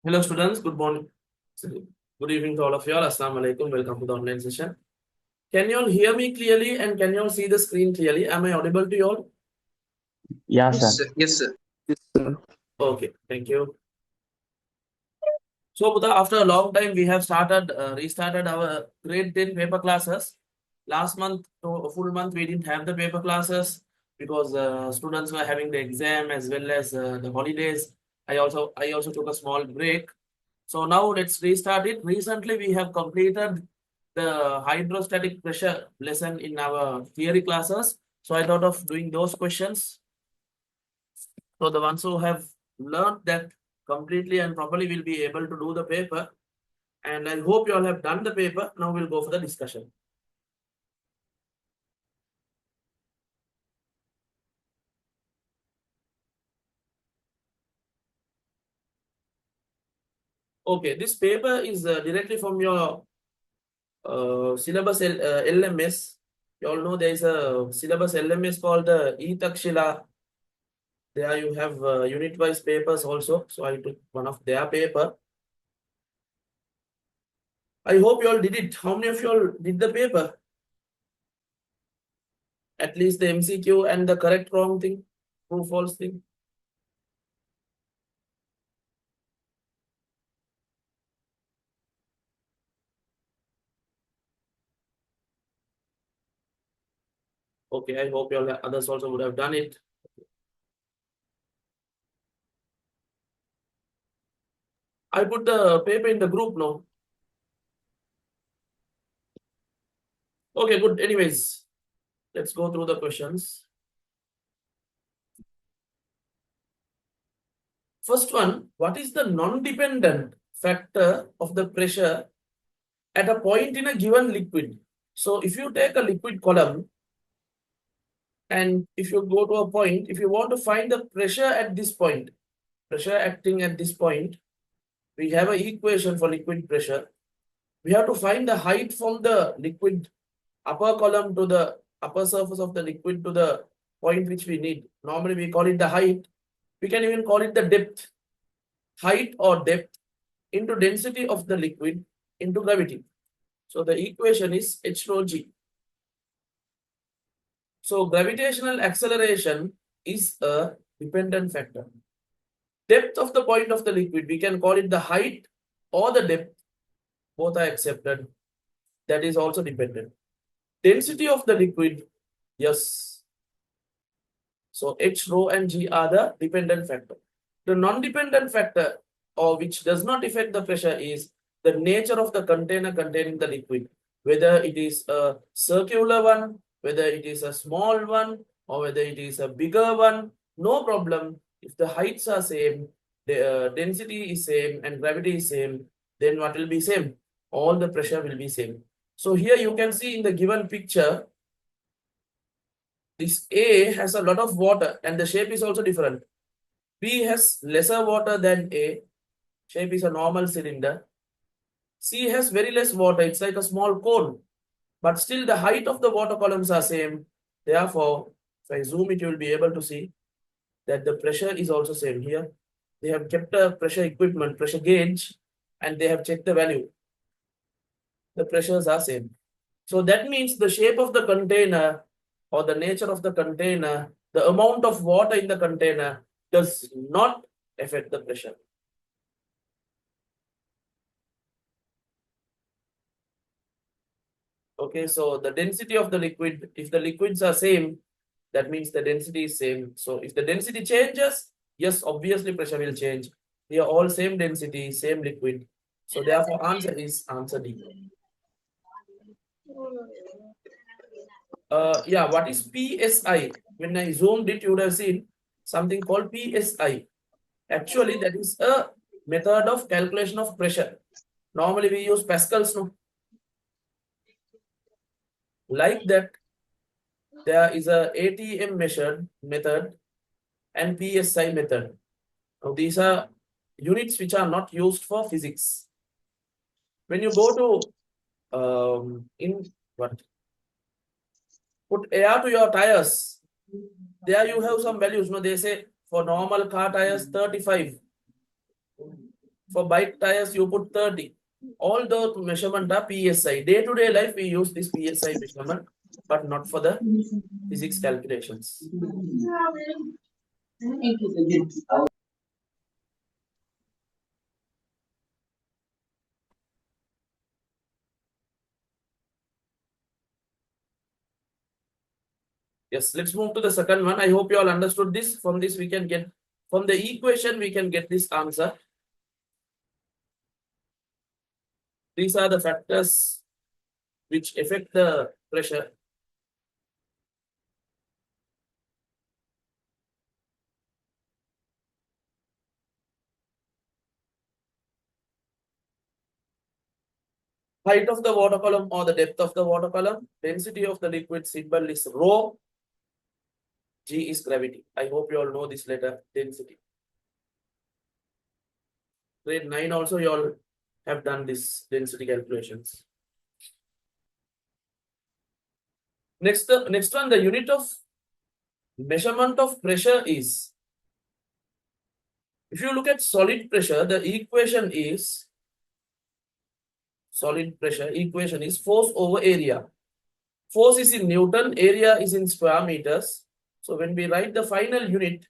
Hello students, good morning. Good evening to all of you all. Assalamu alaikum. Welcome to the online session. Can you all hear me clearly and can you all see the screen clearly? Am I audible to you all? Yeah, Yes, sir. sir. Yes, sir. Okay, thank you. So Buddha, after a long time we have restarted our grade 10 paper classes. Last month, to a full month, we didn't have the paper classes because students were having the exam as well as the holidays. I also took a small break. So now let's restart it. Recently, we have completed the hydrostatic pressure lesson in our theory classes. So I thought of doing those questions. So the ones who have learned that completely and properly will be able to do the paper. And I hope you all have done the paper. Now we'll go for the discussion. Okay, this paper is directly from your syllabus LMS. You all know there is a syllabus LMS called the E-Takshila. There you have unit-wise papers also. So I took one of their paper. I hope you all did it. How many of you all did the paper? At least the MCQ and the correct wrong thing, true false thing. Okay, I hope you all others also would have done it. I put the paper in the group now. Okay, good. Anyways, let's go through the questions. First one, what is the non-dependent factor of the pressure at a point in a given liquid? So if you take a liquid column and if you go to a point, if you want to find the pressure at this point, pressure acting at this point, we have an equation for liquid pressure. We have to find the height from the liquid upper column to the upper surface of the liquid to the point which we need. Normally we call it the height. We can even call it the depth. Height or depth into density of the liquid into gravity. So the equation is H rho G. So gravitational acceleration is a dependent factor. Depth of the point of the liquid, we can call it the height or the depth. Both are accepted. That is also dependent. Density of the liquid, yes. So H rho and G are the dependent factor. The non-dependent factor, or which does not affect the pressure, is the nature of the container containing the liquid. Whether it is a circular one, whether it is a small one, or whether it is a bigger one, no problem. If the heights are same, the density is same, and gravity is same, then what will be same? All the pressure will be same. So here you can see in the given picture, this A has a lot of water and the shape is also different. B has lesser water than A. Shape is a normal cylinder. C has very less water. It's like a small cone. But still the height of the water columns are same. Therefore, if I zoom it, you will be able to see that the pressure is also same here. They have kept a pressure equipment, pressure gauge, and they have checked the value. The pressures are same. So that means the shape of the container or the nature of the container, the amount of water in the container does not affect the pressure. Okay, so the density of the liquid, if the liquids are same, that means the density is same. So if the density changes, yes, obviously pressure will change. They are all same density, same liquid. So therefore answer is answer D. Yeah, what is PSI? When I zoomed it, you would have seen something called PSI. Actually, that is a method of calculation of pressure. Normally we use Pascal's, no? Like that, there is a ATM method and PSI method. Now these are units which are not used for physics. When you go to put air to your tires, there you have some values. No, they say for normal car tires 35. For bike tires, you put 30. All the measurement are PSI. Day-to-day life, we use this PSI measurement, but not for the physics calculations. Yes, let's move to the second one. I hope you all understood this. From this, we can get, from the equation, we can get this answer. These are the factors which affect the pressure. Height of the water column or the depth of the water column. Density of the liquid symbol is rho. G is gravity. I hope you all know this letter, density. Grade 9 also you all have done this density calculations. Next one, the unit of measurement of pressure is, if you look at solid pressure, the equation is, solid pressure equation is force over area. Force is in Newton, area is in square meters. So when we write the final unit,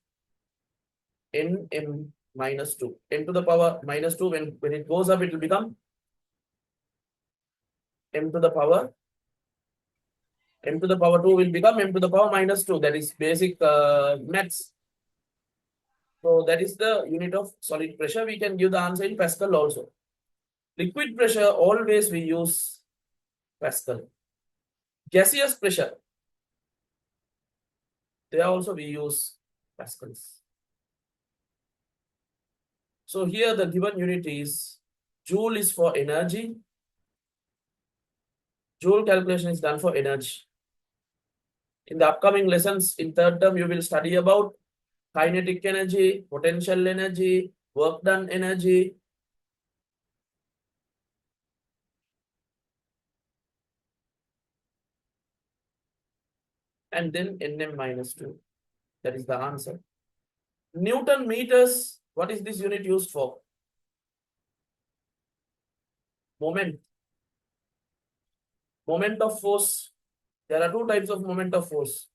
Nm minus 2, n to the power minus 2, when it goes up, it will become m to the power 2 will become m to the power minus 2. That is basic maths. So that is the unit of solid pressure. We can give the answer in Pascal also. Liquid pressure, always we use Pascal. Gaseous pressure, there also we use Pascals. So here the given unit is, joule is for energy. Joule calculation is done for energy. In the upcoming lessons, in third term, you will study about kinetic energy, potential energy, work done energy. And then Nm minus 2. That is the answer. Newton meters, what is this unit used for? Moment. Moment of force. There are two types of moment of force.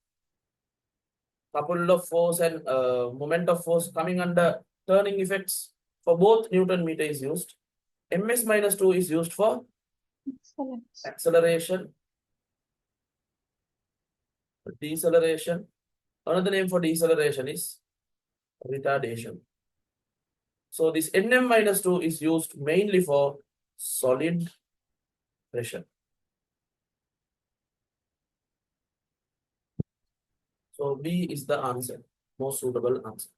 Coupled of force and moment of force coming under turning effects. For both, Newton meter is used. Ms minus 2 is used for acceleration, deceleration. Another name for deceleration is retardation. So this Nm minus 2 is used mainly for solid pressure. So B is the answer, most suitable answer.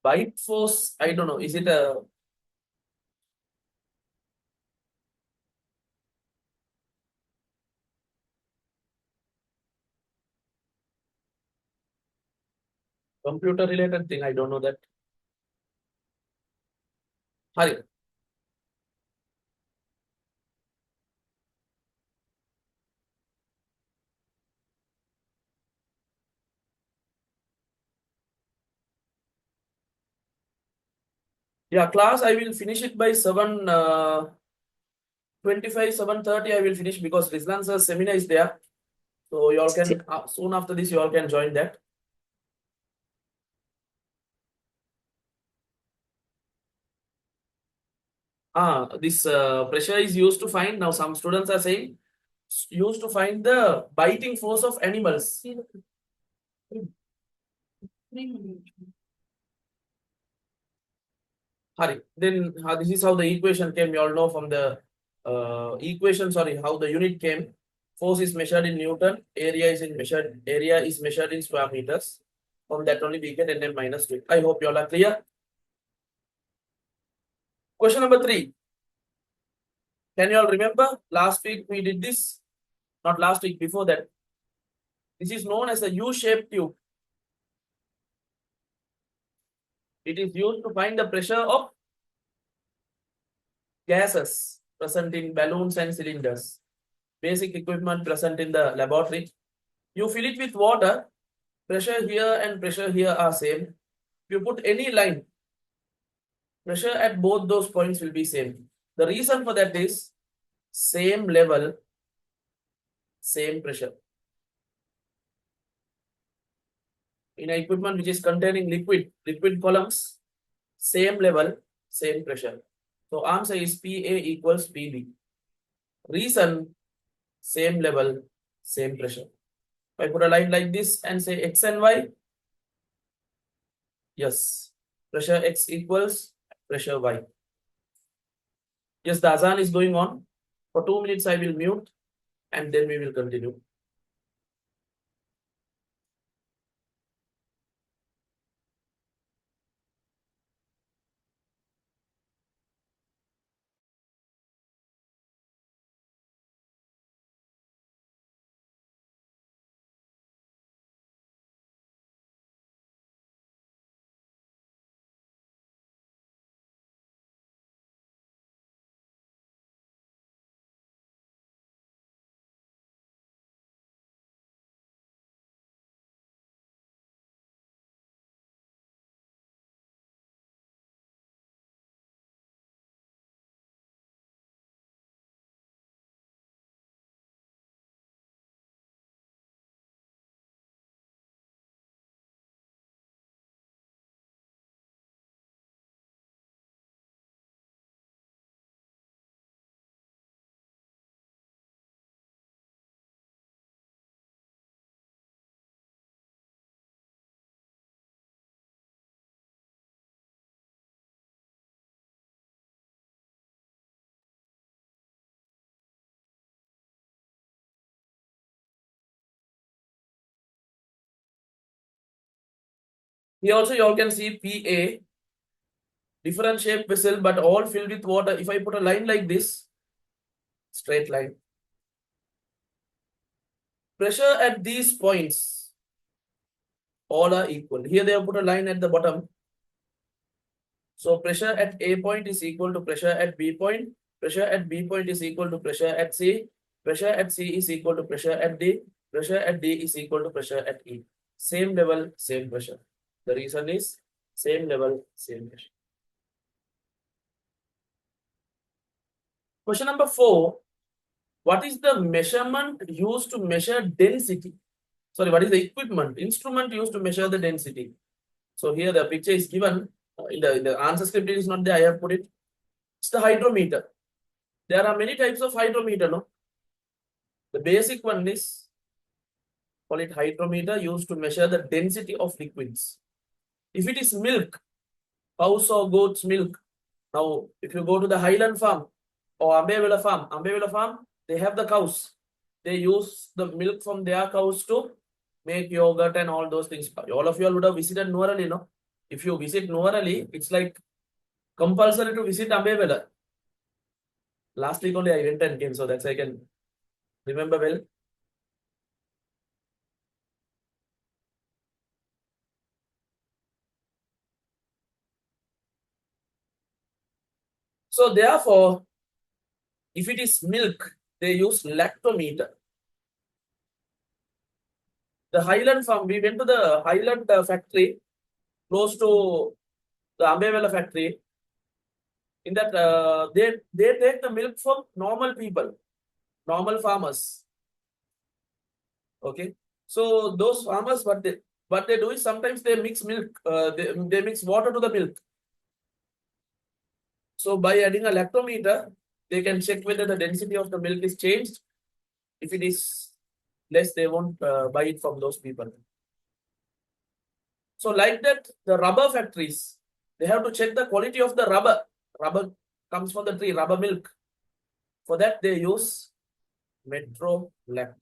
Bite force, I don't know, is it a computer related thing? I don't know that. Hari. Yeah, class, I will finish it by 7:25, 7:30. I will finish because Rizlan sir's seminar is there. So you all can, soon after this, you all can join that. This pressure is used to find, now some students are saying, used to find the biting force of animals. Hari. Then this is how the equation came. You all know from the equation, how the unit came. Force is measured in Newton, area is measured in square meters. From that only we get Nm minus 2. I hope you all are clear. Question number 3. Can you all remember? Last week we did this. Not last week, before that. This is known as a U-shaped tube. It is used to find the pressure of gases present in balloons and cylinders. Basic equipment present in the laboratory. You fill it with water, pressure here and pressure here are same. You put any line, pressure at both those points will be same. The reason for that is same level, same pressure. In an equipment which is containing liquid columns, same level, same pressure. So answer is PA equals PB. Reason, same level, same pressure. If I put a line like this and say X and Y, yes, pressure X equals pressure Y. Yes, the azan is going on. For 2 minutes I will mute and then we will continue. Here also you all can see PA, different shape vessel but all filled with water. If I put a line like this, straight line, pressure at these points all are equal. Here they have put a line at the bottom. So pressure at A point is equal to pressure at B point. Pressure at B point is equal to pressure at C. Pressure at C is equal to pressure at D. Pressure at D is equal to pressure at E. Same level, same pressure. The reason is same level, same pressure. Question number 4. What is the measurement used to measure density? Sorry, what is the instrument used to measure the density? So here the picture is given. In the answer script, it is not there. I have put it. It's the hydrometer. There are many types of hydrometer, no? The basic one is, call it hydrometer, used to measure the density of liquids. If it is milk, cows or goats milk. Now, if you go to the Highland farm or Ambevilla farm, they have the cows. They use the milk from their cows to make yogurt and all those things. All of you all would have visited Nuvarali, no? If you visit Nuvarali, it's like compulsory to visit Ambevilla. Last week only I went and came, so that's I can remember well. So therefore, if it is milk, they use lactometer. The Highland farm, we went to the Highland factory close to the Ambevilla factory. In that, they take the milk from normal people, normal farmers. Okay, so those farmers, what they do is sometimes they mix milk, they mix water to the milk. So by adding a lactometer, they can check whether the density of the milk is changed. If it is less, they won't buy it from those people. So like that, the rubber factories, they have to check the quality of the rubber. Rubber comes from the tree, rubber milk. For that, they use metrolactic.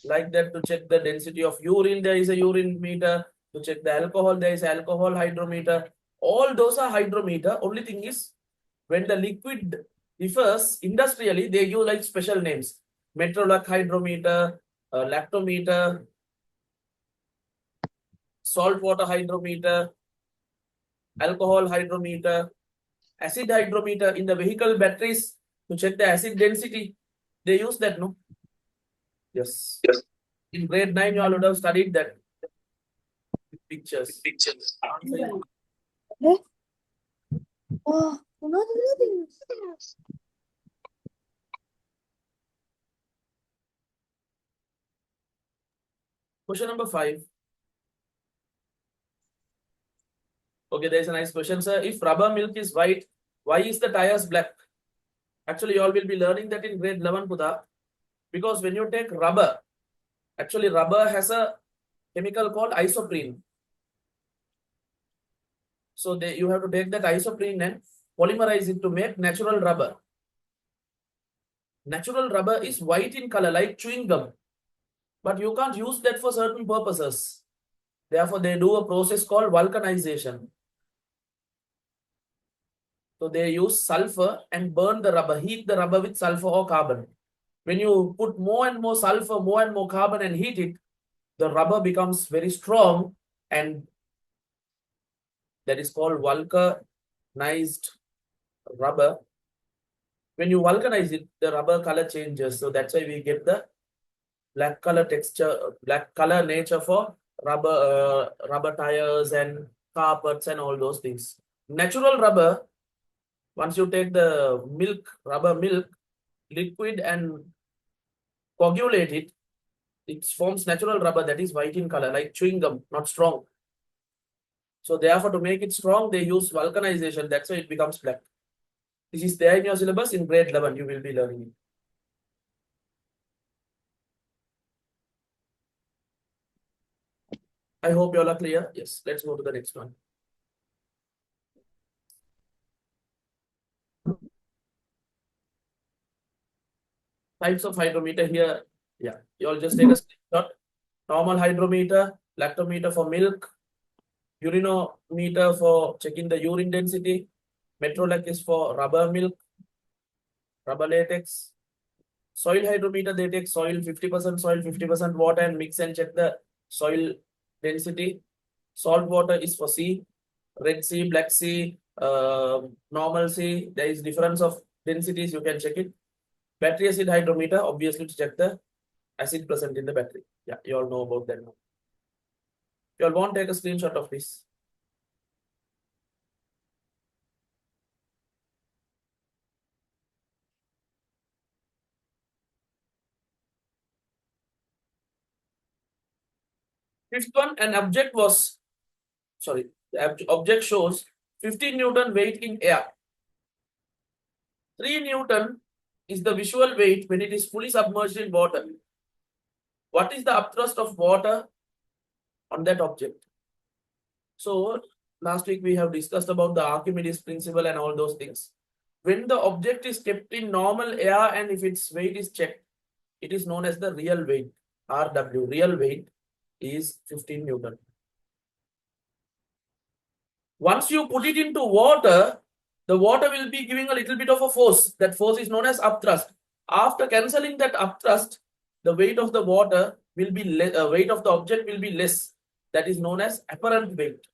Like that, to check the density of urine, there is a urine meter. To check the alcohol, there is alcohol hydrometer. All those are hydrometer. Only thing is, when the liquid differs industrially, they use like special names. Metrolactic hydrometer, lactometer, saltwater hydrometer. alcohol hydrometer, acid hydrometer in the vehicle batteries to check the acid density. They use that, no? Yes. In grade 9, you all would have studied that with pictures. Oh, Question number 5. Okay, there's a nice question, sir. If rubber milk is white, why is the tires black? Actually, you all will be learning that in grade 11, Pudha. Because when you take rubber, actually rubber has a chemical called isoprene. So you have to take that isoprene and polymerize it to make natural rubber. Natural rubber is white in color like chewing gum. But you can't use that for certain purposes. Therefore, they do a process called vulcanization. So they use sulfur and burn the rubber, heat the rubber with sulfur or carbon. When you put more and more sulfur, more and more carbon and heat it, the rubber becomes very strong, and that is called vulcanized rubber. When you vulcanize it, the rubber color changes. So that's why we get the black color texture, black color nature for rubber tires and carpets and all those things. Natural rubber, once you take the rubber milk, liquid and coagulate it, it forms natural rubber that is white in color, like chewing gum, not strong. So therefore, to make it strong, they use vulcanization. That's why it becomes black. This is there in your syllabus. In grade 11, you will be learning it. I hope you all are clear. Yes, let's go to the next one. Types of hydrometer here. Yeah, you all just take a screenshot. Normal hydrometer, lactometer for milk, urinometer for checking the urine density, metrolec is for rubber milk, rubber latex. Soil hydrometer, they take soil, 50% soil, 50% water, and mix and check the soil density. Salt water is for sea, Red Sea, Black Sea, normal sea. There is difference of densities, you can check it. Battery acid hydrometer, obviously to check the acid present in the battery. Yeah, you all know about that now. You all want to take a screenshot of this. Fifth one, an object was, sorry, the object shows 15 Newton weight in air. 3 Newton is the visual weight when it is fully submerged in water. What is the upthrust of water on that object? So last week we have discussed about the Archimedes principle and all those things. When the object is kept in normal air and if its weight is checked, it is known as the real weight, RW. Real weight is 15 Newton. Once you put it into water, the water will be giving a little bit of a force. That force is known as upthrust. After cancelling that upthrust, the weight of the water will be weight of the object will be less. That is known as apparent weight.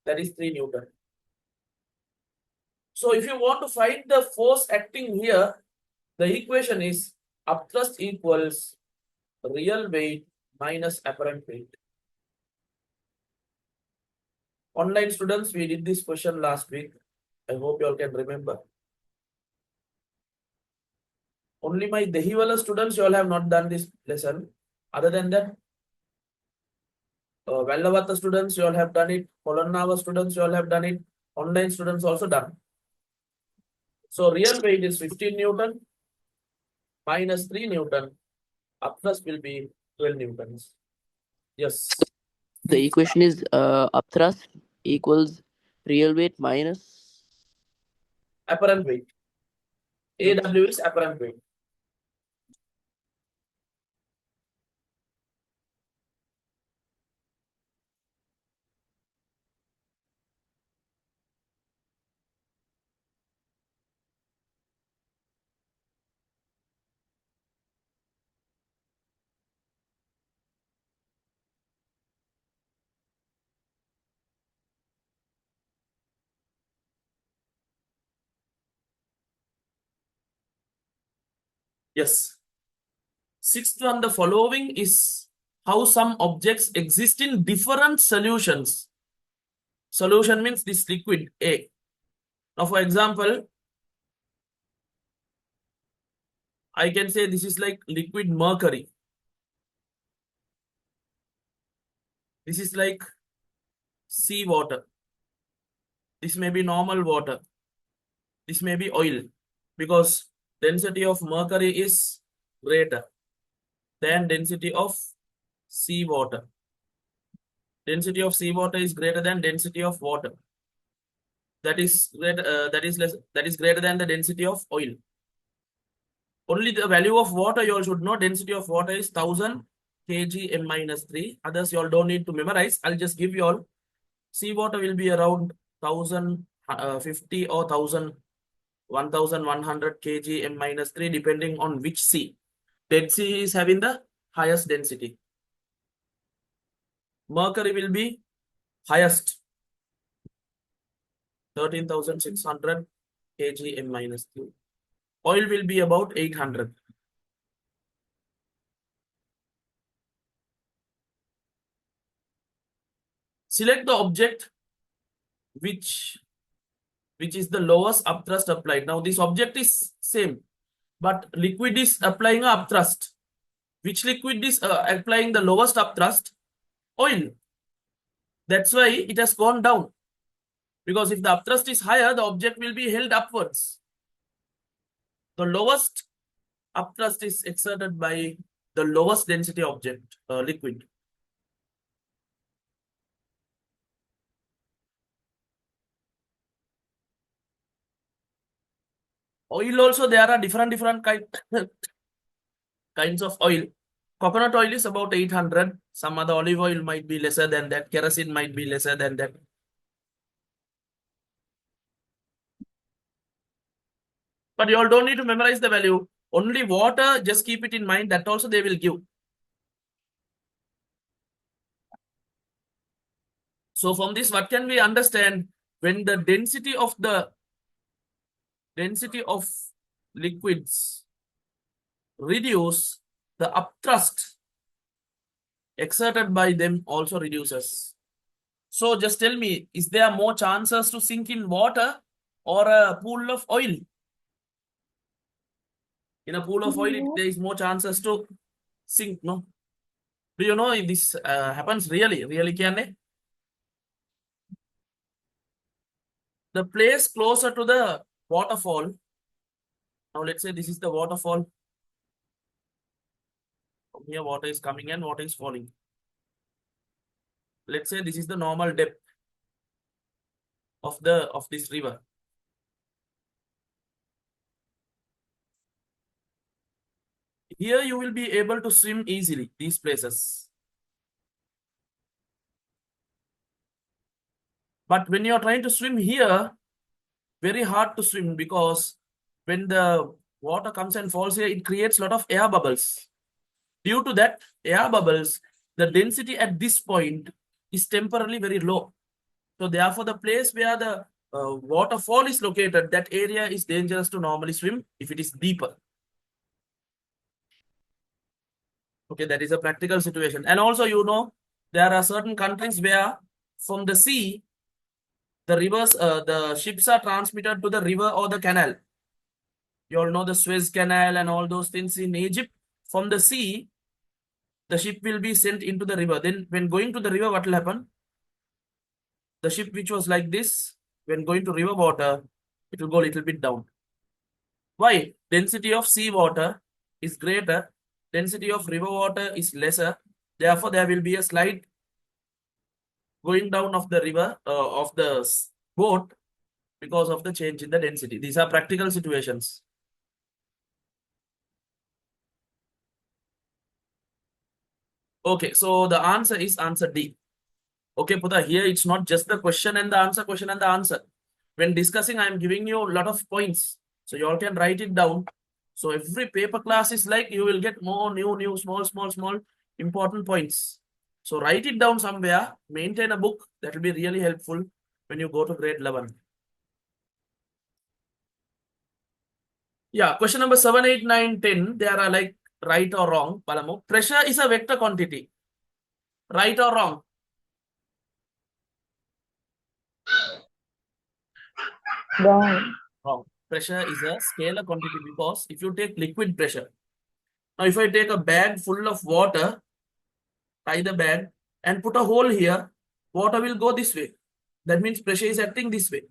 That is 3 Newton. So if you want to find the force acting here, the equation is upthrust equals real weight minus apparent weight. Online students, we did this question last week. I hope you all can remember. Only my Dehiwala students, you all have not done this lesson. Other than that, Vellavata students, you all have done it. Polannava students, you all have done it. Online students also done. So real weight is 15 Newton minus 3 Newton. Upthrust will be 12 Newtons. Yes. The equation is upthrust equals real weight minus Apparent weight. AW is apparent weight. Yes. Sixth one, the following is how some objects exist in different solutions. Solution means this liquid A. Now, for example, I can say this is like liquid mercury. This is like sea water. This may be normal water. This may be oil, because density of mercury is greater than density of sea water. Density of sea water is greater than density of water. That is greater than the density of oil. Only the value of water you all should know. Density of water is 1000 kg m minus 3. Others you all don't need to memorize. I'll just give you all. Sea water will be around 1050 or 1100 kg m minus 3, depending on which sea. Dead Sea is having the highest density. Mercury will be highest, 13,600 kg m minus 3. Oil will be about 800. Select the object which is the lowest upthrust applied. Now this object is same, but liquid is applying a upthrust. Which liquid is applying the lowest upthrust? Oil. That's why it has gone down. Because if the upthrust is higher, the object will be held upwards. The lowest upthrust is exerted by the lowest density object, liquid. Oil also, there are different kinds of oil. Coconut oil is about 800. Some other olive oil might be lesser than that. Kerosene might be lesser than that. But you all don't need to memorize the value. Only water, just keep it in mind. That also they will give. So from this, what can we understand? When the density of liquids reduce, the upthrust exerted by them also reduces. So just tell me, is there more chances to sink in water or a pool of oil? In a pool of oil, there is more chances to sink, no? Do you know if this happens really? Really, can they? The place closer to the waterfall. Now let's say this is the waterfall. From here, water is coming and water is falling. Let's say this is the normal depth of this river. Here you will be able to swim easily, these places. But when you are trying to swim here, very hard to swim, because when the water comes and falls here, it creates a lot of air bubbles. Due to that air bubbles, the density at this point is temporarily very low. So therefore, the place where the waterfall is located, that area is dangerous to normally swim if it is deeper. Okay, that is a practical situation. And also, you know, there are certain countries where from the sea, the rivers, the ships are transmitted to the river or the canal. You all know the Suez Canal and all those things in Egypt. From the sea, the ship will be sent into the river. Then when going to the river, what will happen? The ship which was like this, when going to river water, it will go a little bit down. Why? Density of sea water is greater. Density of river water is lesser. Therefore, there will be a slight going down of the river, of the boat, because of the change in the density. These are practical situations. Okay, so the answer is answer D. Okay, Putha, here it's not just the question and the answer. When discussing, I am giving you a lot of points. So you all can write it down. So every paper class is like you will get more new, small, important points. So write it down somewhere, maintain a book. That will be really helpful when you go to grade 11. Yeah, question number 7, 8, 9, 10. They are like right or wrong. Palamu. Pressure is a vector quantity. Right or wrong? Wrong. Wrong. Pressure is a scalar quantity because if you take liquid pressure, now if I take a bag full of water, tie the bag and put a hole here, water will go this way. That means pressure is acting this way.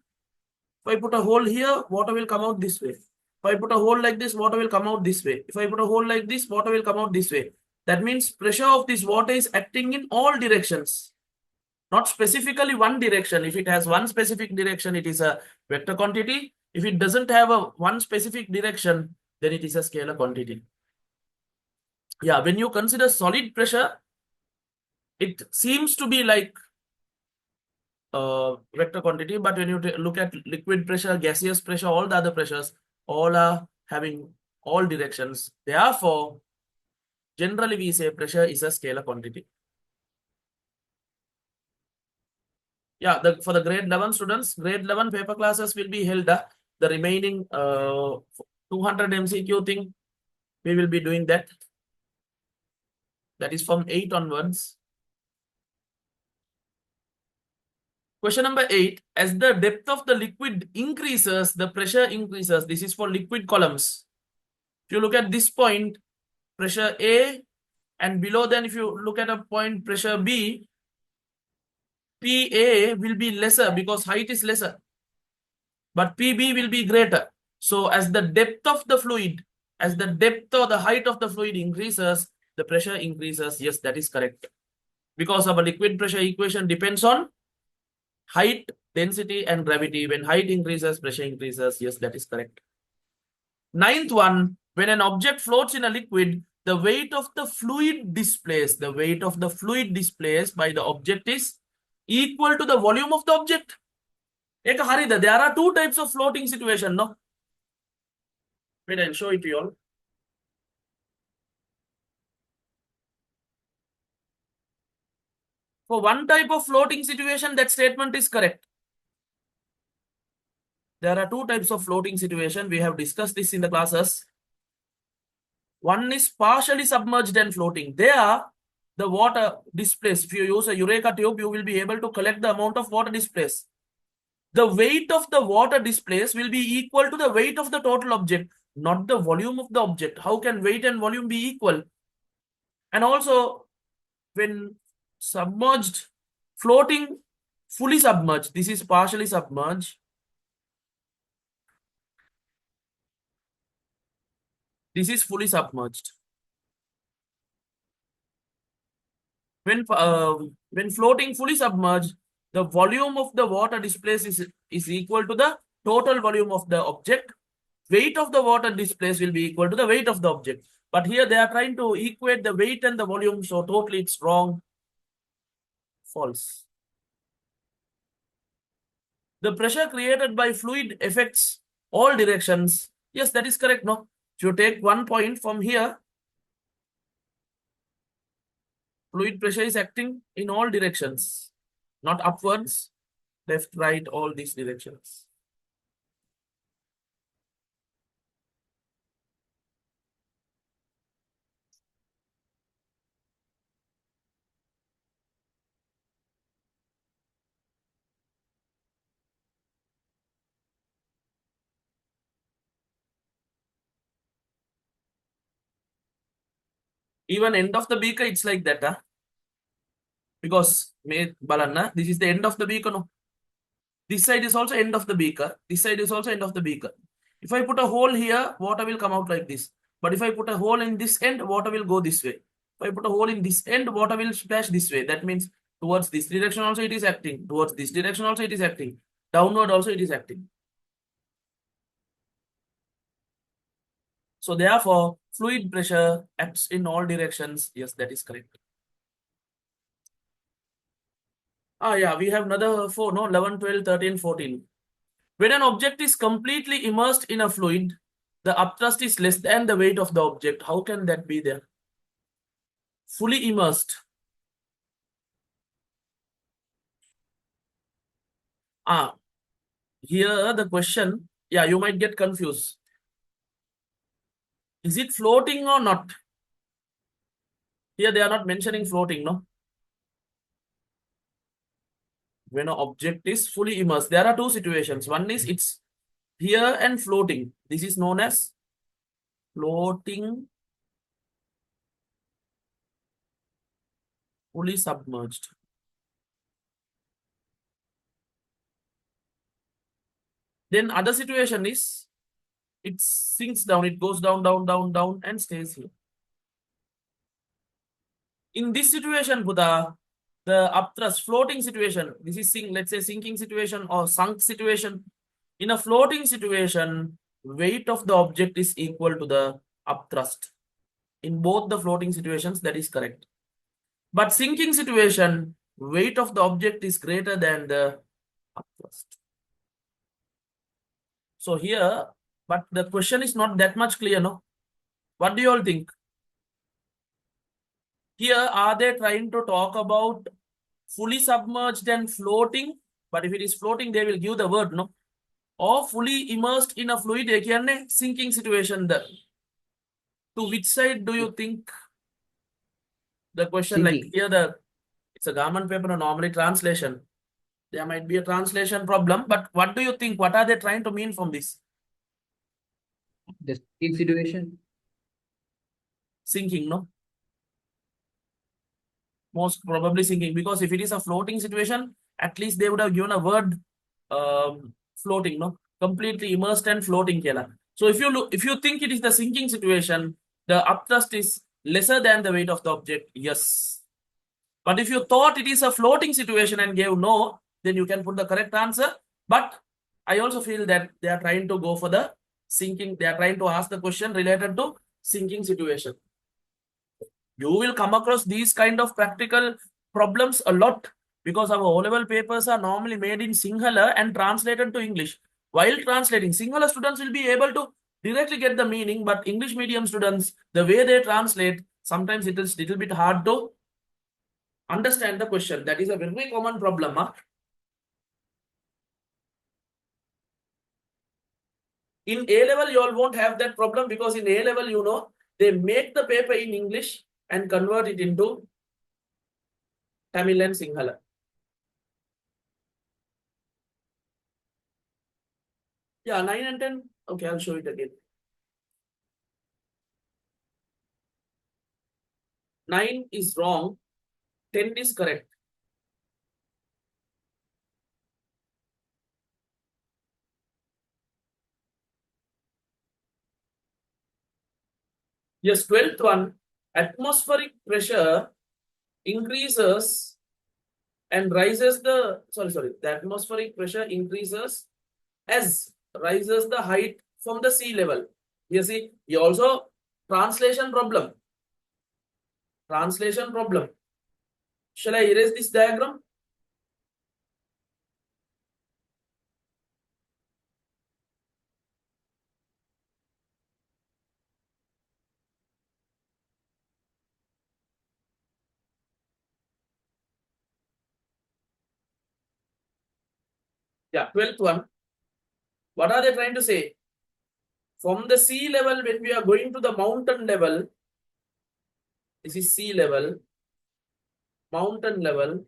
If I put a hole here, water will come out this way. If I put a hole like this, water will come out this way. If I put a hole like this, water will come out this way. That means pressure of this water is acting in all directions, not specifically one direction. If it has one specific direction, it is a vector quantity. If it doesn't have a one specific direction, then it is a scalar quantity. Yeah, when you consider solid pressure, it seems to be like vector quantity, but when you look at liquid pressure, gaseous pressure, all the other pressures, all are having all directions. Therefore, generally we say pressure is a scalar quantity. Yeah, for the grade 11 students, grade 11 paper classes will be held. The remaining 200 MCQ thing, we will be doing that. That is from 8 onwards. Question number 8. As the depth of the liquid increases, the pressure increases. This is for liquid columns. If you look at this point, pressure A, and below then if you look at a point pressure B, PA will be lesser because height is lesser, but PB will be greater. So as the depth of the fluid, as the depth or the height of the fluid increases, the pressure increases. Yes, that is correct. Because our liquid pressure equation depends on height, density, and gravity. When height increases, pressure increases. Yes, that is correct. Ninth one, when an object floats in a liquid, the weight of the fluid displaced, the weight of the fluid displaced by the object is equal to the volume of the object. There are two types of floating situation, no? Wait, I'll show it to you all. For one type of floating situation, that statement is correct. There are two types of floating situation. We have discussed this in the classes. One is partially submerged and floating. There, the water displaced. If you use a Eureka tube, you will be able to collect the amount of water displaced. The weight of the water displaced will be equal to the weight of the total object, not the volume of the object. How can weight and volume be equal? And also, when submerged, floating, fully submerged, this is partially submerged. This is fully submerged. When floating fully submerged, the volume of the water displaced is equal to the total volume of the object. Weight of the water displaced will be equal to the weight of the object. But here they are trying to equate the weight and the volume, so totally it's wrong. False. The pressure created by fluid affects all directions. Yes, that is correct. No, if you take one point from here, fluid pressure is acting in all directions, not upwards, left, right, all these directions. Even end of the beaker, it's like that, huh? Because Balanna, this is the end of the beaker. No, this side is also end of the beaker. This side is also end of the beaker. If I put a hole here, water will come out like this. But if I put a hole in this end, water will go this way. If I put a hole in this end, water will splash this way. That means towards this direction also it is acting. Towards this direction also it is acting. Downward also it is acting. So therefore, fluid pressure acts in all directions. Yes, that is correct. Yeah, we have another 4, no? 11, 12, 13, 14. When an object is completely immersed in a fluid, the upthrust is less than the weight of the object. How can that be there? Fully immersed. Here the question, yeah, you might get confused. Is it floating or not? Here they are not mentioning floating, no? When an object is fully immersed, there are two situations. One is it's here and floating. This is known as floating, fully submerged. Then other situation is it sinks down, it goes down, down, down, down, and stays here. In this situation, Buddha, the upthrust floating situation, this is let's say sinking situation or sunk situation. In a floating situation, weight of the object is equal to the upthrust. In both the floating situations, that is correct. But sinking situation, weight of the object is greater than the upthrust. So here, but the question is not that much clear, no? What do you all think? Here, are they trying to talk about fully submerged and floating? But if it is floating, they will give the word, no? Or fully immersed in a fluid, sinking situation. To which side do you think the question, like Sinking. here, it's a government paper, normally translation. There might be a translation problem, but what do you think? What are they trying to mean from this? The sinking situation. Sinking, no? Most probably sinking, because if it is a floating situation, at least they would have given a word floating, no? Completely immersed and floating. So if you think it is the sinking situation, the upthrust is lesser than the weight of the object, yes. But if you thought it is a floating situation and gave no, then you can put the correct answer. But I also feel that they are trying to go for the sinking. They are trying to ask the question related to sinking situation. You will come across these kind of practical problems a lot because our O-level papers are normally made in Sinhala and translated to English. While translating, Sinhala students will be able to directly get the meaning, but English medium students, the way they translate, sometimes it is little bit hard to understand the question. That is a very common problem. In A-level, you all won't have that problem because in A-level, they make the paper in English and convert it into Tamil and Sinhala. Yeah, 9 and 10. Okay, I'll show it again. 9 is wrong. 10 is correct. Yes, 12th one. Atmospheric pressure increases and rises the, the atmospheric pressure increases as rises the height from the sea level. You see, you also translation problem. Translation problem. Shall I erase this diagram? Yeah, 12th one. What are they trying to say? From the sea level, when we are going to the mountain level, this is sea level, mountain level,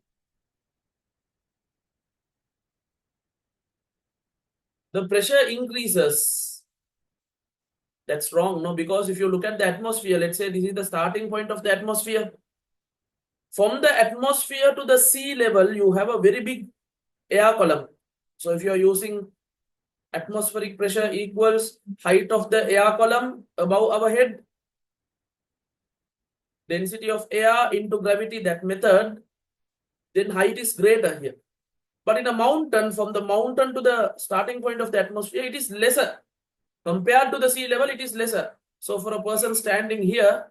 the pressure increases. That's wrong, no? Because if you look at the atmosphere, let's say this is the starting point of the atmosphere. From the atmosphere to the sea level, you have a very big air column. So if you are using atmospheric pressure equals height of the air column above our head, density of air into gravity, that method, then height is greater here. But in a mountain, from the mountain to the starting point of the atmosphere, it is lesser. Compared to the sea level, it is lesser. So for a person standing here,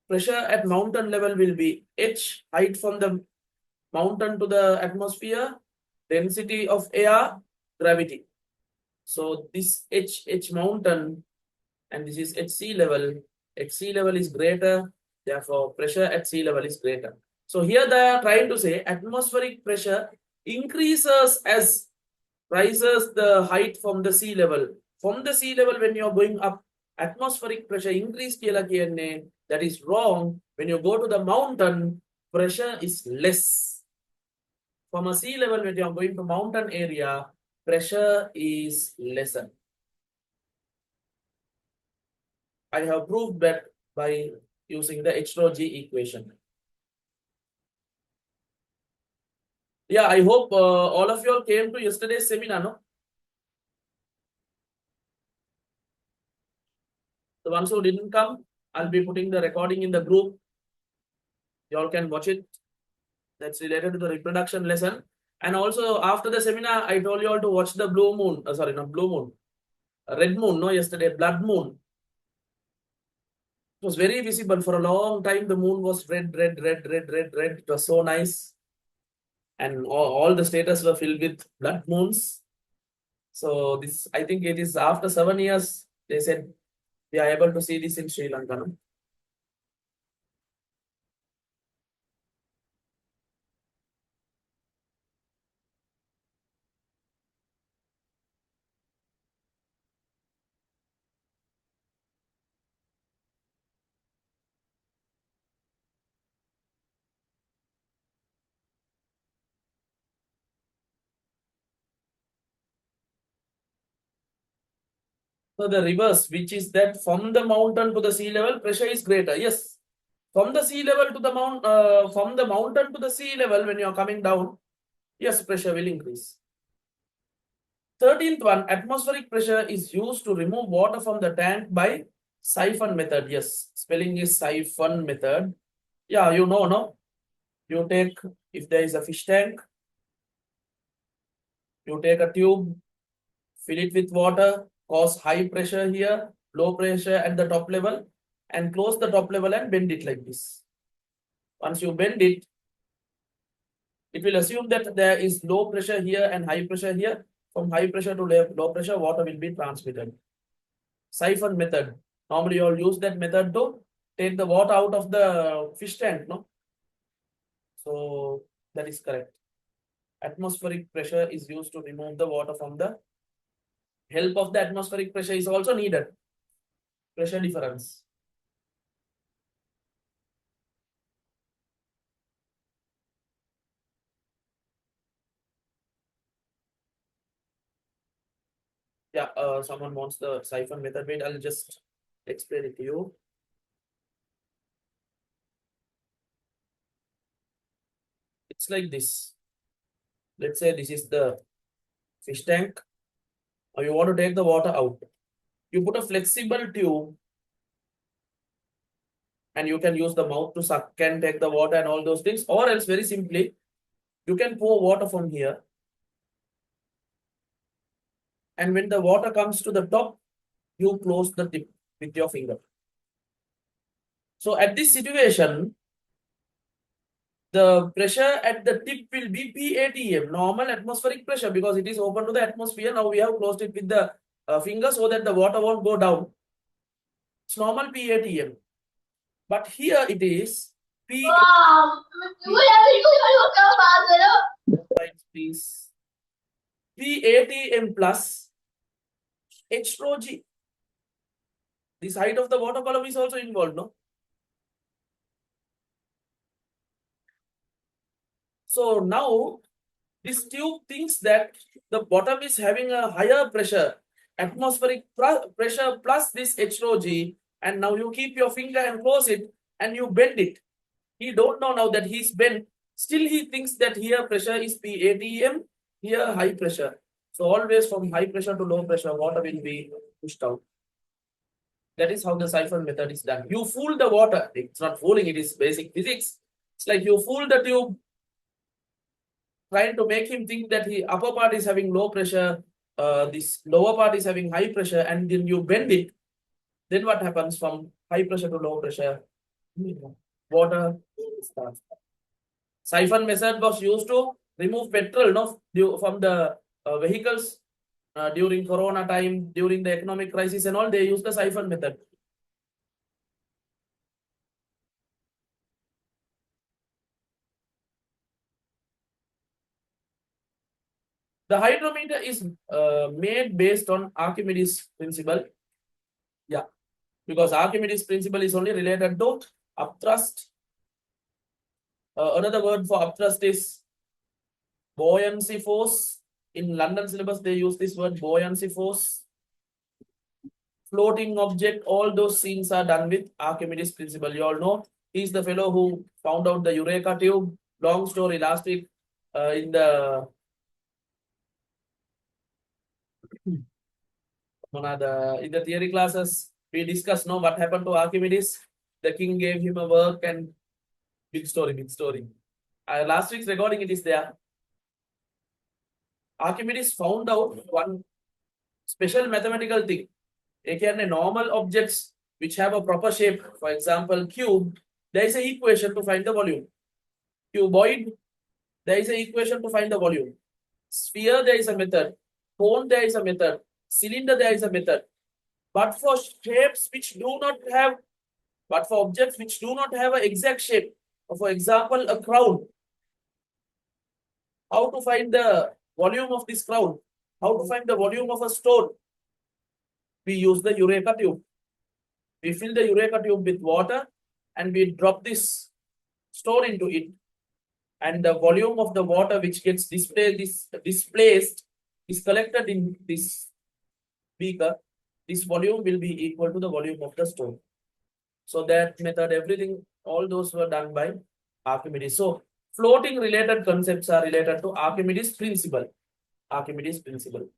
pressure at mountain level will be h, height from the mountain to the atmosphere, density of air, gravity. So this h mountain and this is h sea level. H sea level is greater, therefore pressure at sea level is greater. So here they are trying to say atmospheric pressure increases as rises the height from the sea level. from the sea level when you're going up, atmospheric pressure increased KNA. That is wrong. When you go to the mountain, pressure is less. From a sea level, when you're going to mountain area, pressure is lesser. I have proved that by using the H rho G equation. Yeah, I hope all of you all came to yesterday's seminar, no? The ones who didn't come, I'll be putting the recording in the group. You all can watch it. That's related to the reproduction lesson. And also after the seminar, I told you all to watch the blue moon. Sorry, not blue moon. Red moon, no, yesterday, blood moon. It was very visible for a long time. The moon was red, red, red, red, red, red. It was so nice. And all the status were filled with blood moons. So this, I think it is after 7 years, they said we are able to see this in Sri Lanka. No? So the reverse, which is that from the mountain to the sea level, pressure is greater. Yes, from the sea level to the from the mountain to the sea level, when you are coming down, yes, pressure will increase. 13th one, atmospheric pressure is used to remove water from the tank by siphon method. Yes, spelling is siphon method. Yeah, you know, no? You take, if there is a fish tank, you take a tube, fill it with water, cause high pressure here, low pressure at the top level, and close the top level and bend it like this. Once you bend it, it will assume that there is low pressure here and high pressure here. From high pressure to low pressure, water will be transmitted. Siphon method. Normally, you all use that method to take the water out of the fish tank, no? So that is correct. Atmospheric pressure is used to remove the water from the help of the atmospheric pressure is also needed. Pressure difference. Yeah, someone wants the siphon method. Wait, I'll just explain it to you. It's like this. Let's say this is the fish tank. Or you want to take the water out. You put a flexible tube and you can use the mouth to suck and take the water and all those things. Or else, very simply, you can pour water from here. And when the water comes to the top, you close the tip with your finger. So at this situation, the pressure at the tip will be PATM, normal atmospheric pressure, because it is open to the atmosphere. Now we have closed it with the finger so that the water won't go down. It's normal PATM. But here it is P. Right, please. PATM plus H rho G. This height of the water column is also involved, no? So now this tube thinks that the bottom is having a higher pressure, atmospheric pressure plus this H rho G, and now you keep your finger and close it and you bend it. He don't know now that he's bent. Still he thinks that here pressure is PATM, here high pressure. So always from high pressure to low pressure, water will be pushed out. That is how the siphon method is done. You fool the water. It's not fooling, it is basic physics. It's like you fool the tube, trying to make him think that the upper part is having low pressure, this lower part is having high pressure, and then you bend it. Then what happens from high pressure to low pressure? Water starts. Siphon method was used to remove petrol, no, from the vehicles during Corona time, during the economic crisis and all. They used the siphon method. The hydrometer is made based on Archimedes principle. Yeah, because Archimedes principle is only related to upthrust. Another word for upthrust is buoyancy force. In London syllabus, they use this word buoyancy force. Floating object, all those things are done with Archimedes principle. You all know he's the fellow who found out the Eureka tube. Long story. Last week in the theory classes, we discussed what happened to Archimedes. The king gave him a work and big story, big story. Last week's recording, it is there. Archimedes found out one special mathematical thing. Again, normal objects which have a proper shape, for example, cube, there is an equation to find the volume. Cuboid, there is an equation to find the volume. Sphere, there is a method. Cone, there is a method. Cylinder, there is a method. But for shapes which do not have, but for objects which do not have an exact shape, for example, a crown, how to find the volume of this crown? How to find the volume of a stone? We use the Eureka tube. We fill the Eureka tube with water and we drop this stone into it. And the volume of the water which gets displaced is collected in this beaker. This volume will be equal to the volume of the stone. So that method, everything, all those were done by Archimedes. So floating related concepts are related to Archimedes principle. Archimedes principle.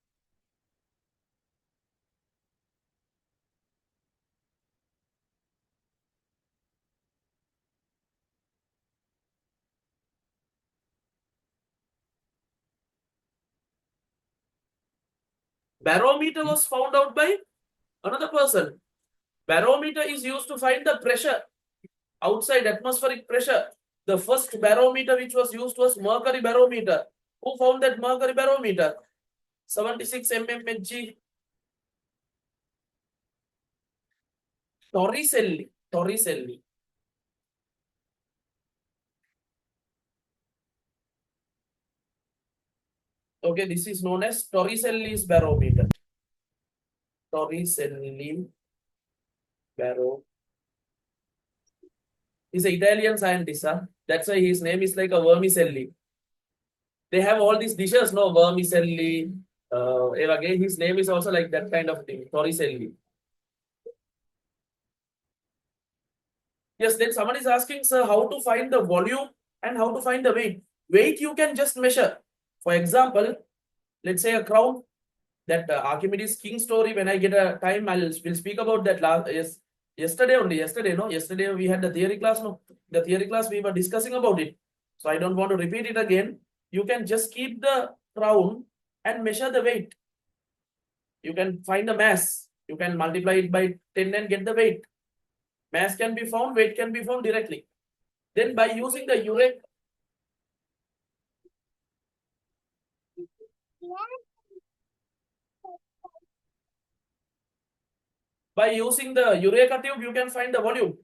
Barometer was found out by another person. Barometer is used to find the pressure outside, atmospheric pressure. The first barometer which was used was mercury barometer. Who found that mercury barometer? 76 mmHg. Torricelli. Torricelli. Okay, this is known as Torricelli's barometer. Torricelli barometer. He's an Italian scientist. That's why his name is like a vermicelli. They have all these dishes, no? Vermicelli. Again, his name is also like that kind of thing. Torricelli. Yes, then someone is asking, sir, how to find the volume and how to find the weight. Weight you can just measure. For example, let's say a crown. That Archimedes king story, when I get a time, we'll speak about that yesterday only. Yesterday we had the theory class. The theory class we were discussing about it. So I don't want to repeat it again. You can just keep the crown and measure the weight. You can find the mass. You can multiply it by 10 and get the weight. Mass can be found, weight can be found directly. Then by using the Eureka, tube, you can find the volume.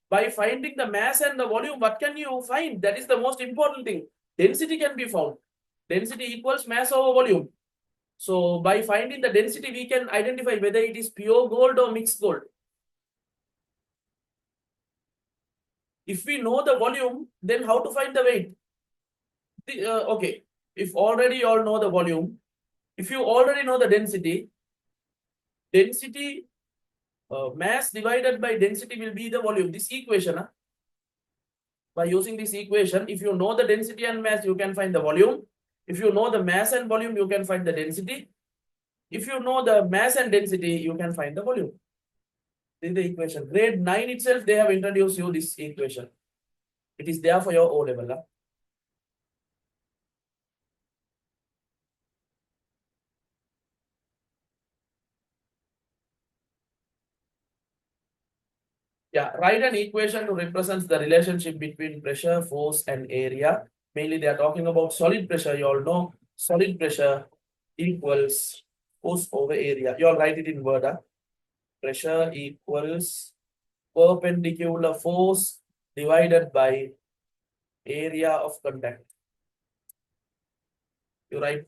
By finding the mass and the volume, what can you find? That is the most important thing. Density can be found. Density equals mass over volume. So by finding the density, we can identify whether it is pure gold or mixed gold. If we know the volume, then how to find the weight? Okay, if already you all know the volume, if you already know the density, mass divided by density will be the volume. This equation, by using this equation, if you know the density and mass, you can find the volume. If you know the mass and volume, you can find the density. If you know the mass and density, you can find the volume. This is the equation. Grade 9 itself, they have introduced you this equation. It is there for your O level. Yeah, write an equation to represent the relationship between pressure, force, and area. Mainly, they are talking about solid pressure. You all know solid pressure equals force over area. You all write it in word. Pressure equals perpendicular force divided by area of contact. You write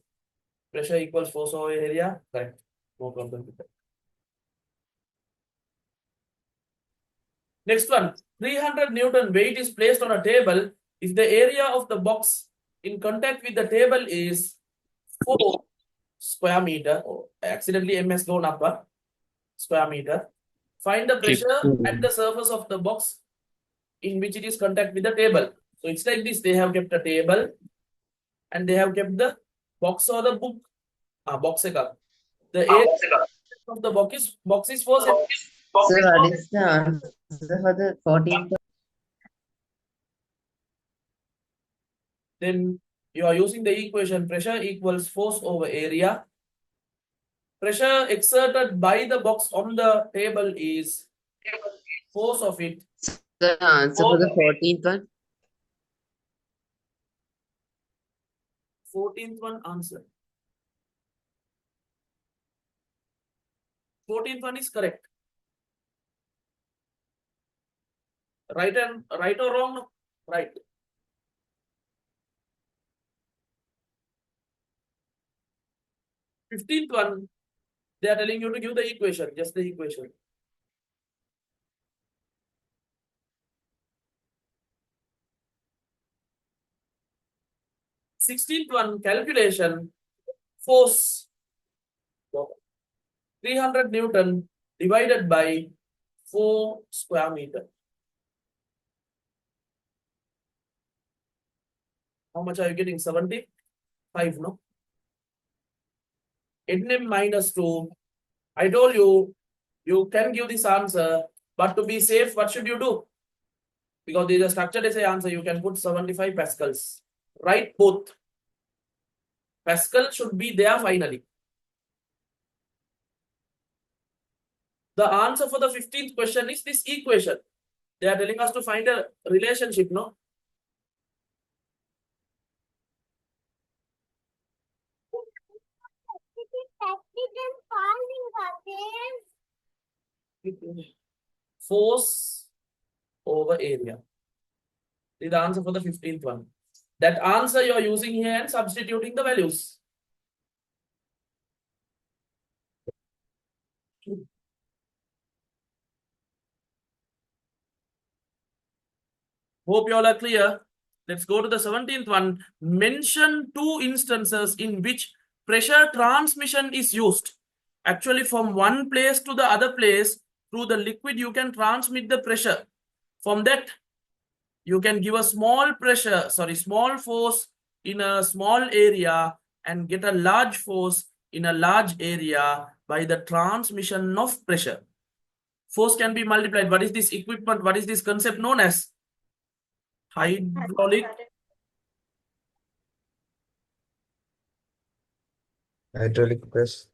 Pressure equals force over area. Correct. No problem with that. Next one. 300 Newton weight is placed on a table. If the area of the box in contact with the table is 4 square meter, oh, accidentally MS gone up, square meter. Find the pressure at the surface of the box in which it is contact with the table. So it's like this. They have kept a table and they have kept the box or the book. Box The area of the box is 4 centimeters. So what is the answer for the 14th? Then you are using the equation pressure equals force over area. Pressure exerted by the box on the table is force of it. The answer for the 14th one? 14th one answer. 14th one is correct. Right or wrong? No? Right. 15th one, they are telling you to give the equation, just the equation. Sixteenth one, calculation, force 300 Newton divided by 4 square meter. How much are you getting? 75, no? NM minus 2. I told you, you can give this answer, but to be safe, what should you do? Because there is a structured essay answer, you can put 75 pascals. Write both. Pascal should be there finally. The answer for the 15th question is this equation. They are telling us to find a relationship, no? Force over area. This is the answer for the 15th one. That answer you are using here and substituting the values. Hope you all are clear. Let's go to the 17th one. Mention 2 instances in which pressure transmission is used. Actually, from one place to the other place, through the liquid, you can transmit the pressure. From that, you can give a small force in a small area and get a large force in a large area by the transmission of pressure. Force can be multiplied. What is this equipment? What is this concept known as? Hydraulic press.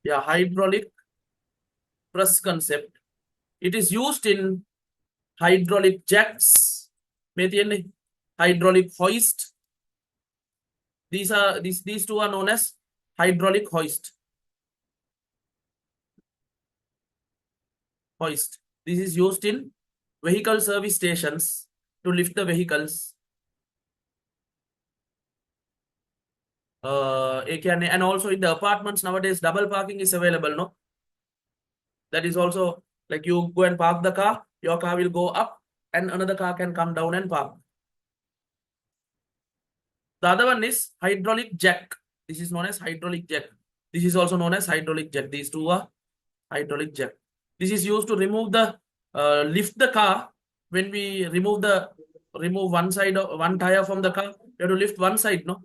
Yeah, hydraulic press concept. It is used in hydraulic jacks, hydraulic hoist. These two are known as hydraulic hoist. This is used in vehicle service stations to lift the vehicles. And also in the apartments nowadays, double parking is available, no? That is also like you go and park the car, your car will go up and another car can come down and park. The other one is hydraulic jack. This is known as hydraulic jack. This is also known as hydraulic jack. These two are hydraulic jack. This is used to remove the lift the car. When we remove one side of one tire from the car, you have to lift one side, no?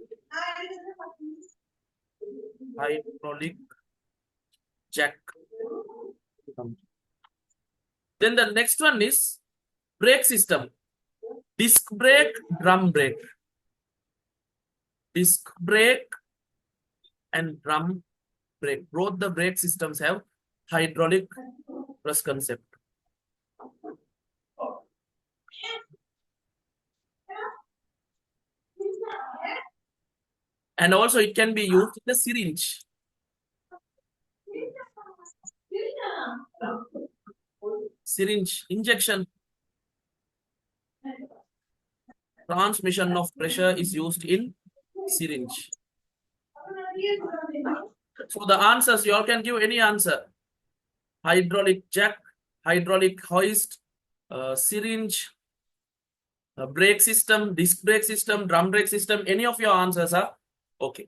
Hydraulic jack. Then the next one is brake system. Disc brake, drum brake. Disc brake and drum brake. Both the brake systems have hydraulic press concept. And also it can be used in a syringe. Syringe, injection. Transmission of pressure is used in syringe. So the answers, you all can give any answer. Hydraulic jack, hydraulic hoist, syringe, brake system, disc brake system, drum brake system, any of your answers are okay.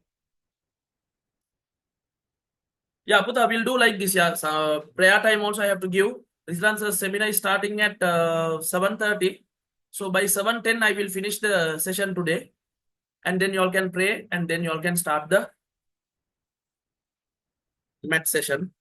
Yeah, Putha, we'll do like this. Yeah, so, prayer time also I have to give. This answer seminar is starting at 7:30. So by 7:10 I will finish the session today, and then you all can pray, and then you all can start the math session.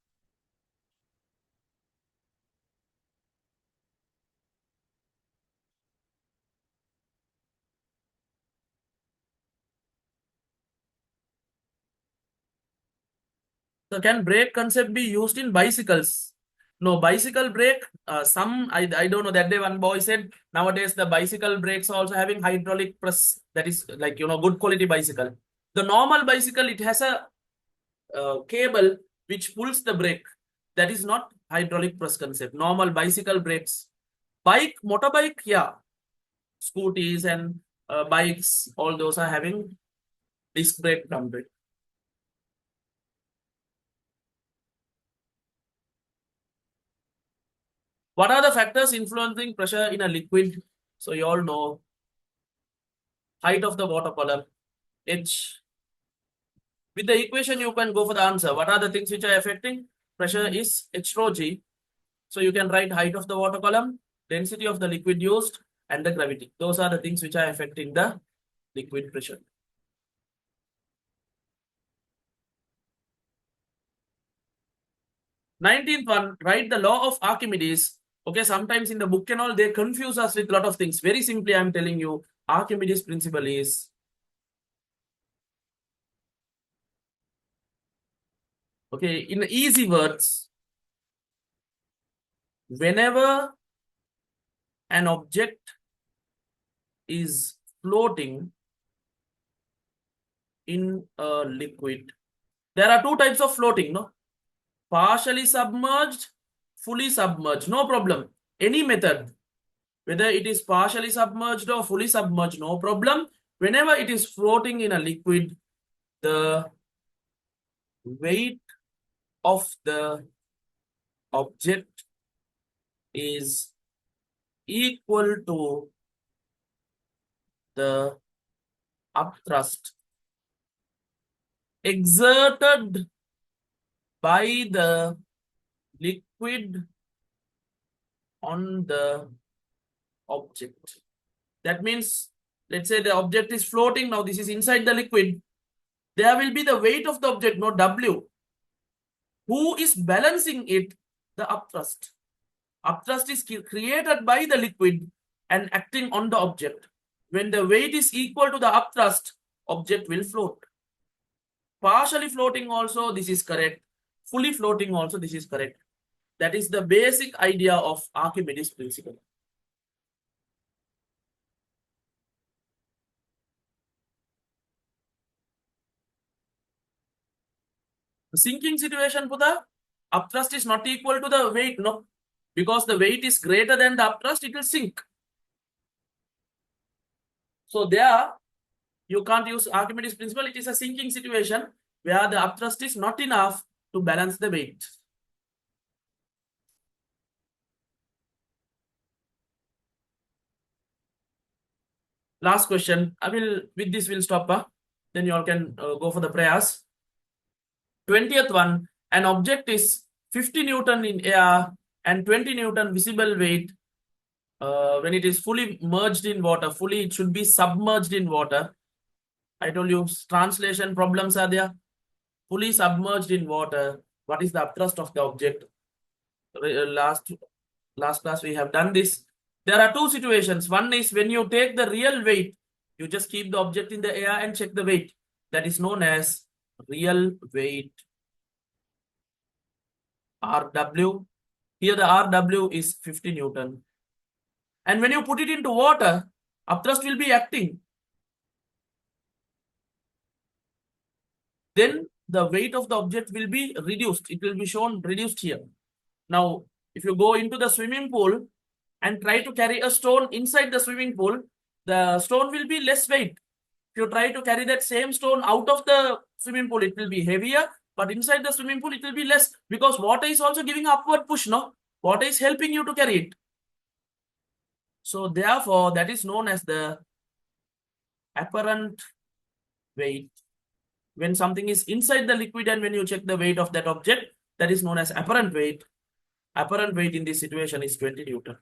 So can brake concept be used in bicycles? No, bicycle brake, some, I don't know, that day one boy said nowadays the bicycle brakes are also having hydraulic press, that is like, good quality bicycle. The normal bicycle, it has a cable which pulls the brake. That is not hydraulic press concept. Normal bicycle brakes. Bike, motorbike, yeah. Scooties and bikes, all those are having disc brake, drum brake. What are the factors influencing pressure in a liquid? So you all know height of the water column, H. With the equation, you can go for the answer. What are the things which are affecting? Pressure is H rho G. So you can write height of the water column, density of the liquid used, and the gravity. Those are the things which are affecting the liquid pressure. 19th one, write the law of Archimedes. Okay, sometimes in the book and all, they confuse us with a lot of things. Very simply, I'm telling you, Archimedes principle is, okay, in easy words, whenever an object is floating in a liquid, there are two types of floating, no? Partially submerged, fully submerged, no problem. Any method, whether it is partially submerged or fully submerged, no problem. Whenever it is floating in a liquid, the weight of the object is equal to the upthrust exerted by the liquid on the object. That means, let's say the object is floating. Now this is inside the liquid. There will be the weight of the object, no W. Who is balancing it? The upthrust. Upthrust is created by the liquid and acting on the object. When the weight is equal to the upthrust, object will float. Partially floating also, this is correct. Fully floating also, this is correct. That is the basic idea of Archimedes principle. Sinking situation, Pudha, upthrust is not equal to the weight, no. Because the weight is greater than the upthrust, it will sink. So there, you can't use Archimedes principle. It is a sinking situation where the upthrust is not enough to balance the weight. Last question. With this we'll stop. Then you all can go for the prayers. 20th one, an object is 50 Newton in air and 20 Newton visible weight. When it is fully merged in water, fully it should be submerged in water. I told you translation problems are there. Fully submerged in water. What is the upthrust of the object? Last class we have done this. There are two situations. One is when you take the real weight, you just keep the object in the air and check the weight. That is known as real weight. RW. Here the RW is 50 Newton. And when you put it into water, upthrust will be acting. Then the weight of the object will be reduced. It will be shown reduced here. Now, if you go into the swimming pool and try to carry a stone inside the swimming pool, the stone will be less weight. If you try to carry that same stone out of the swimming pool, it will be heavier, but inside the swimming pool, it will be less because water is also giving upward push, no? Water is helping you to carry it. So therefore, that is known as the apparent weight. When something is inside the liquid and when you check the weight of that object, that is known as apparent weight. Apparent weight in this situation is 20 Newton.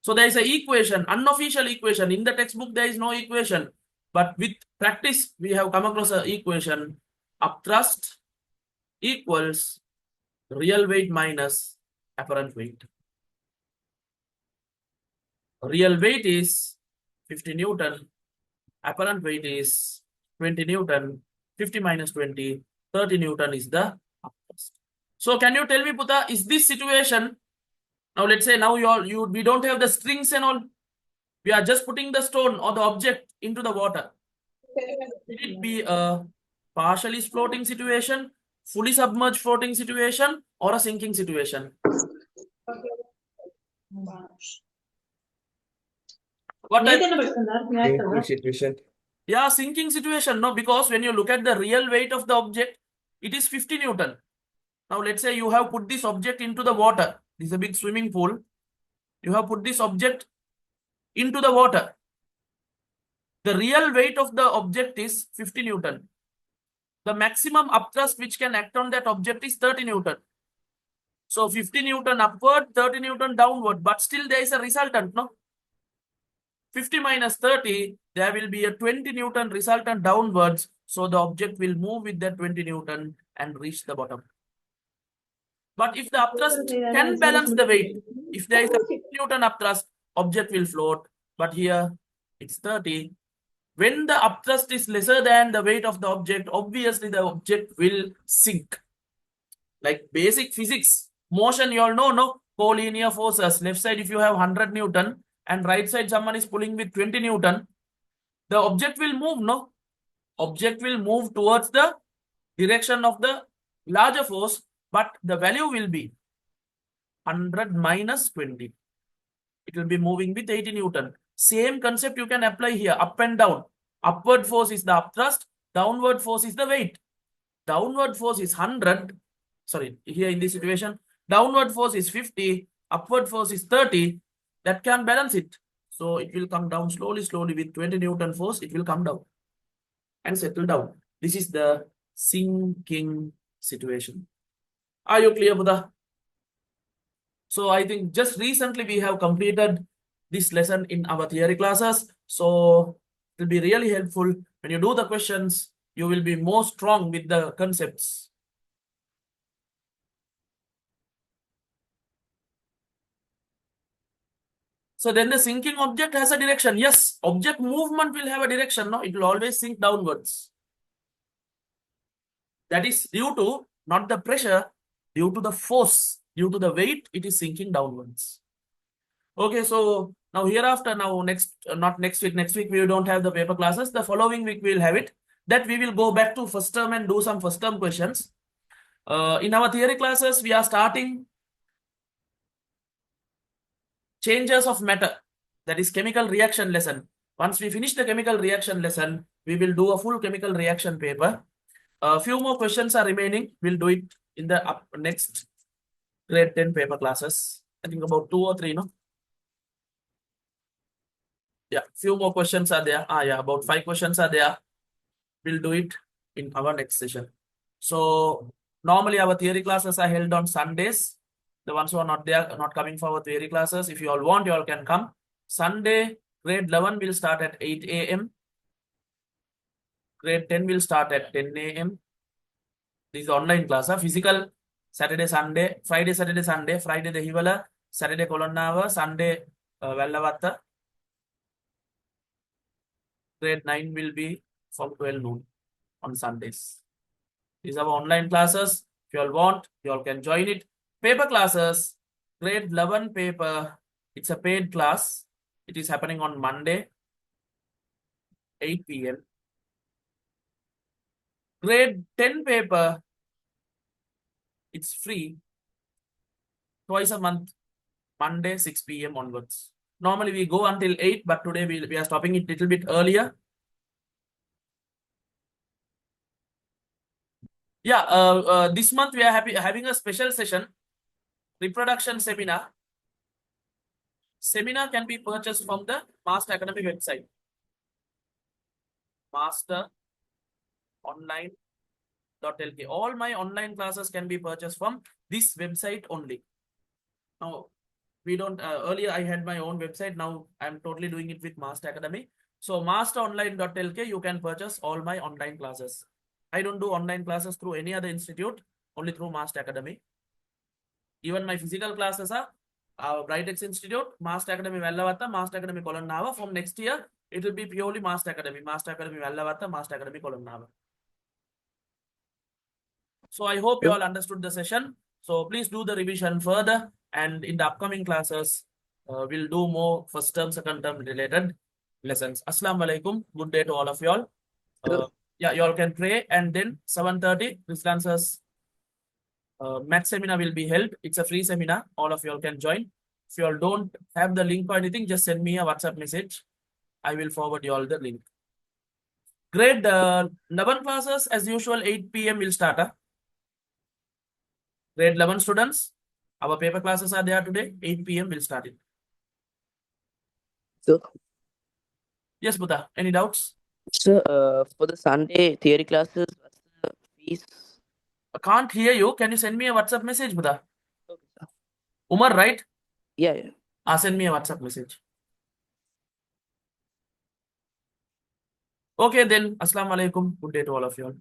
So there is an equation, unofficial equation. In the textbook, there is no equation. But with practice, we have come across an equation. Upthrust equals real weight minus apparent weight. Real weight is 50 Newton. Apparent weight is 20 Newton. 50 minus 20, 30 Newton is the upthrust. So can you tell me, Puta, is this situation, now let's say now we don't have the strings and all. We are just putting the stone or the object into the water. Will it be a partially floating situation, fully submerged floating situation, or a sinking situation? What type? Sinking situation. Yeah, sinking situation. No, because when you look at the real weight of the object, it is 50 Newton. Now let's say you have put this object into the water. This is a big swimming pool. You have put this object into the water. The real weight of the object is 50 Newton. The maximum upthrust which can act on that object is 30 Newton. So 50 Newton upward, 30 Newton downward, but still there is a resultant, no? 50 minus 30, there will be a 20 Newton resultant downwards. So the object will move with that 20 Newton and reach the bottom. But if the upthrust can balance the weight, if there is a 50 Newton upthrust, object will float. But here it's 30. When the upthrust is lesser than the weight of the object, obviously the object will sink. Like basic physics, motion, you all know, no? Collinear forces. Left side, if you have 100 Newton and right side someone is pulling with 20 Newton, the object will move, no? Object will move towards the direction of the larger force, but the value will be 100 minus 20. It will be moving with 80 Newton. Same concept you can apply here, up and down. Upward force is the upthrust, downward force is the weight. Downward force is 100. Sorry, here in this situation, downward force is 50, upward force is 30. That can balance it. So it will come down slowly with 20 Newton force, it will come down and settle down. This is the sinking situation. Are you clear, Buddha? So I think just recently we have completed this lesson in our theory classes. So it will be really helpful when you do the questions, you will be more strong with the concepts. So then the sinking object has a direction. Yes, object movement will have a direction. No, it will always sink downwards. That is due to not the pressure, due to the force, due to the weight, it is sinking downwards. Okay, so now hereafter, not next week we don't have the paper classes. The following week we will have it. That we will go back to first term and do some first term questions. In our theory classes, we are starting changes of matter. That is chemical reaction lesson. Once we finish the chemical reaction lesson, we will do a full chemical reaction paper. A few more questions are remaining. We'll do it in the next grade 10 paper classes. I think about 2 or 3, no? Yeah, few more questions are there. Yeah, about 5 questions are there. We'll do it in our next session. So normally our theory classes are held on Sundays. The ones who are not there, not coming for our theory classes, if you all want, you all can come. Sunday, grade 11 will start at 8 a.m. Grade 10 will start at 10 a.m. This is online class. Physical, Saturday, Sunday, Friday, Saturday, Sunday, Friday, the Hivala, Saturday, Kolonava, Sunday, Vellavatta. Grade 9 will be from 12 noon on Sundays. These are our online classes. If you all want, you all can join it. Paper classes, grade 11 paper, it's a paid class. It is happening on Monday, 8 p.m. Grade 10 paper, it's free, twice a month, Monday, 6 p.m. onwards. Normally we go until 8, but today we are stopping it a little bit earlier. Yeah, this month we are having a special session, reproduction seminar. Seminar can be purchased from the Master Academy website. masteronline.lk. All my online classes can be purchased from this website only. Now, we don't, earlier I had my own website. Now I'm totally doing it with Master Academy. So masteronline.lk, you can purchase all my online classes. I don't do online classes through any other institute, only through Master Academy. Even my physical classes are Brightex Institute, Master Academy Vallavatta, Master Academy Kolonnava. From next year, it will be purely Master Academy Vallavatta, Master Academy Kolonnava. So I hope you all understood the session. So please do the revision further, and in the upcoming classes, we'll do more first term, second term related lessons. Assalamu alaikum. Good day to all of you all. Yeah, you all can pray, and then 7:30, this answers math seminar will be held. It's a free seminar. All of you all can join. If you all don't have the link or anything, just send me a WhatsApp message. I will forward you all the link. Grade 11 classes, as usual, 8 p.m. will start. Grade 11 students, our paper classes are there today. 8 p.m. will start it. So, Yes, Buddha. Any doubts? for the Sunday theory classes, what's the fees? I can't hear you. Can you send me a WhatsApp message, Buddha? Okay, sir. Umar, right? Yeah. Send me a WhatsApp message. Okay, then. Assalamu alaikum. Good day to all of you all.